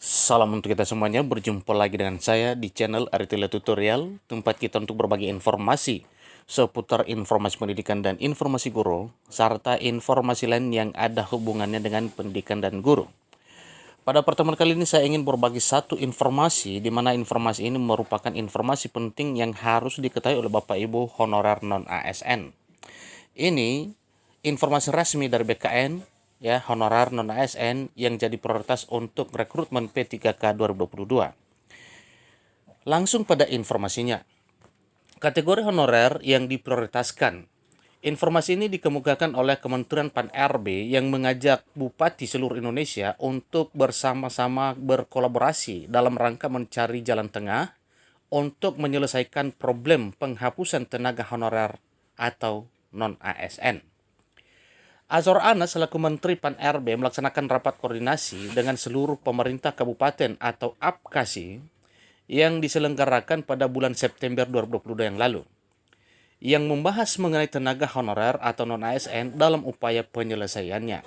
Salam untuk kita semuanya, berjumpa lagi dengan saya di channel Aritila Tutorial, tempat kita untuk berbagi informasi seputar informasi pendidikan dan informasi guru, serta informasi lain yang ada hubungannya dengan pendidikan dan guru. Pada pertemuan kali ini saya ingin berbagi satu informasi, di mana informasi ini merupakan informasi penting yang harus diketahui oleh Bapak Ibu honorer non-ASN. Ini informasi resmi dari BKN, ya, honorer non-ASN yang jadi prioritas untuk rekrutmen P3K 2022. Langsung pada informasinya. Kategori honorer yang diprioritaskan. Informasi ini dikemukakan oleh Kementerian Pan-RB yang mengajak bupati seluruh Indonesia untuk bersama-sama berkolaborasi dalam rangka mencari jalan tengah untuk menyelesaikan problem penghapusan tenaga honorer atau non-ASN. Azwar Anas selaku Menteri Pan-RB melaksanakan rapat koordinasi dengan seluruh pemerintah kabupaten atau APKASI yang diselenggarakan pada bulan September 2022 yang lalu, yang membahas mengenai tenaga honorer atau non-ASN dalam upaya penyelesaiannya.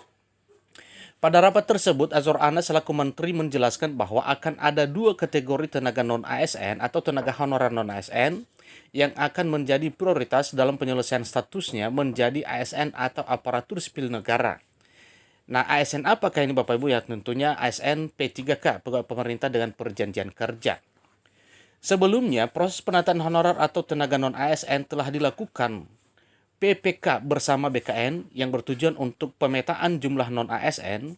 Pada rapat tersebut, Azwar Anas selaku Menteri menjelaskan bahwa akan ada dua kategori tenaga non-ASN atau tenaga honorer non-ASN yang akan menjadi prioritas dalam penyelesaian statusnya menjadi ASN atau aparatur sipil negara. Nah, ASN apakah ini Bapak Ibu? Ya, tentunya ASN P3K, pegawai pemerintah dengan perjanjian kerja. Sebelumnya, proses penataan honorer atau tenaga non-ASN telah dilakukan PPK bersama BKN yang bertujuan untuk pemetaan jumlah non-ASN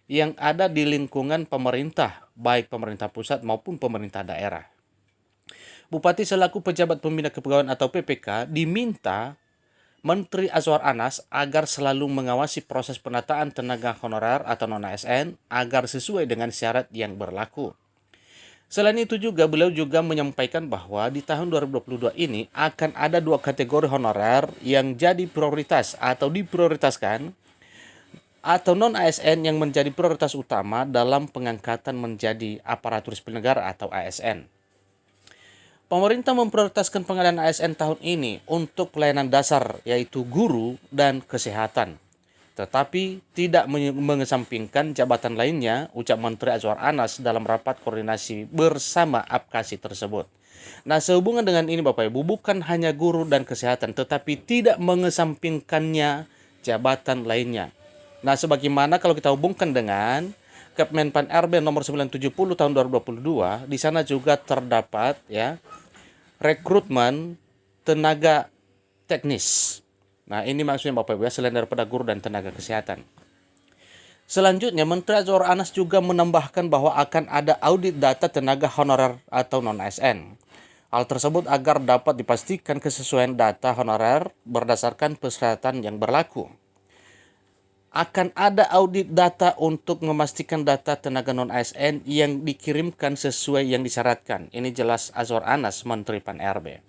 yang ada di lingkungan pemerintah, baik pemerintah pusat maupun pemerintah daerah. Bupati selaku pejabat pembina kepegawaian atau PPK diminta Menteri Azwar Anas agar selalu mengawasi proses penataan tenaga honorer atau non-ASN agar sesuai dengan syarat yang berlaku. Selain itu juga beliau juga menyampaikan bahwa di tahun 2022 ini akan ada dua kategori honorer yang jadi prioritas atau diprioritaskan atau non-ASN yang menjadi prioritas utama dalam pengangkatan menjadi aparatur sipil negara atau ASN. Pemerintah memprioritaskan pengalihan ASN tahun ini untuk pelayanan dasar yaitu guru dan kesehatan, tetapi tidak mengesampingkan jabatan lainnya, ucap Menteri Azwar Anas dalam rapat koordinasi bersama APKASI tersebut. Nah, sehubungan dengan ini Bapak Ibu, bukan hanya guru dan kesehatan, tetapi tidak mengesampingkannya jabatan lainnya. Nah, sebagaimana kalau kita hubungkan dengan Kepmen Pan-RB nomor 970 tahun 2022, di sana juga terdapat ya rekrutmen tenaga teknis. Nah, ini maksudnya Bapak Ibu ya, selain daripada guru dan tenaga kesehatan. Selanjutnya, Menteri Azwar Anas juga menambahkan bahwa akan ada audit data tenaga honorer atau non-ASN. Hal tersebut agar dapat dipastikan kesesuaian data honorer berdasarkan persyaratan yang berlaku. Akan ada audit data untuk memastikan data tenaga non-ASN yang dikirimkan sesuai yang disyaratkan. Ini jelas Azwar Anas, Menteri Pan-RB.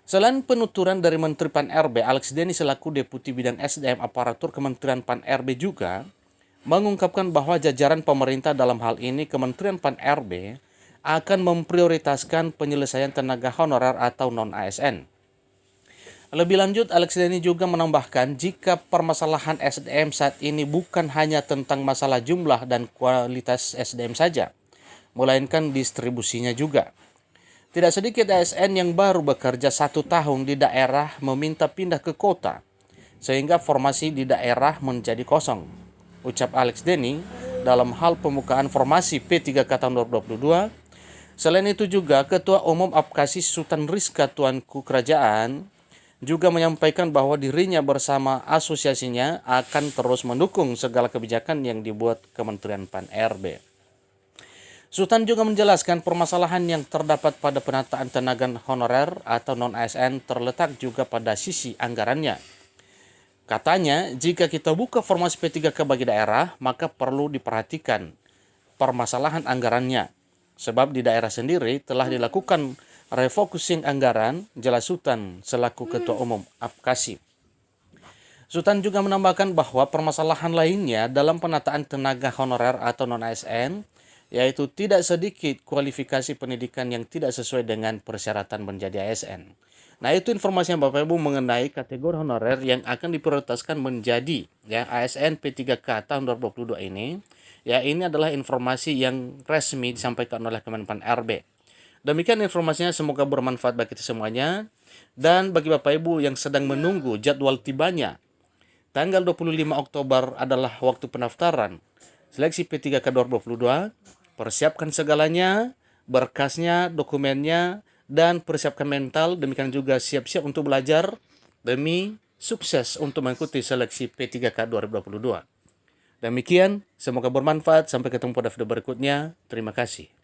Selain penuturan dari Menteri Pan-RB, Alex Denny selaku Deputi Bidang SDM Aparatur Kementerian Pan-RB juga mengungkapkan bahwa jajaran pemerintah dalam hal ini Kementerian Pan-RB akan memprioritaskan penyelesaian tenaga honorer atau non-ASN. Lebih lanjut, Alex Denny juga menambahkan jika permasalahan SDM saat ini bukan hanya tentang masalah jumlah dan kualitas SDM saja, melainkan distribusinya juga. Tidak sedikit ASN yang baru bekerja 1 tahun di daerah meminta pindah ke kota, sehingga formasi di daerah menjadi kosong, ucap Alex Denny dalam hal pembukaan formasi P3K tahun 2022. Selain itu juga Ketua Umum APKASI Sultan Rizka Tuanku Kerajaan juga menyampaikan bahwa dirinya bersama asosiasinya akan terus mendukung segala kebijakan yang dibuat Kementerian Pan-RB. Sultan juga menjelaskan permasalahan yang terdapat pada penataan tenaga honorer atau non-ASN terletak juga pada sisi anggarannya. Katanya, jika kita buka formasi P3K bagi daerah, maka perlu diperhatikan permasalahan anggarannya. Sebab di daerah sendiri telah dilakukan refocusing anggaran, jelas Sultan selaku Ketua Umum APKASI. Sultan juga menambahkan bahwa permasalahan lainnya dalam penataan tenaga honorer atau non-ASN yaitu tidak sedikit kualifikasi pendidikan yang tidak sesuai dengan persyaratan menjadi ASN. Nah, itu informasi yang Bapak Ibu mengenai kategori honorer yang akan diprioritaskan menjadi ya ASN P3K tahun 2022 ini. Ya, ini adalah informasi yang resmi disampaikan oleh Kemenpan RB. Demikian informasinya, semoga bermanfaat bagi kita semuanya. Dan bagi Bapak Ibu yang sedang menunggu jadwal tibanya, tanggal 25 Oktober adalah waktu pendaftaran seleksi P3K 2022. Persiapkan segalanya, berkasnya, dokumennya, dan persiapkan mental. Demikian juga siap-siap untuk belajar demi sukses untuk mengikuti seleksi P3K 2022. Demikian, semoga bermanfaat. Sampai ketemu pada video berikutnya. Terima kasih.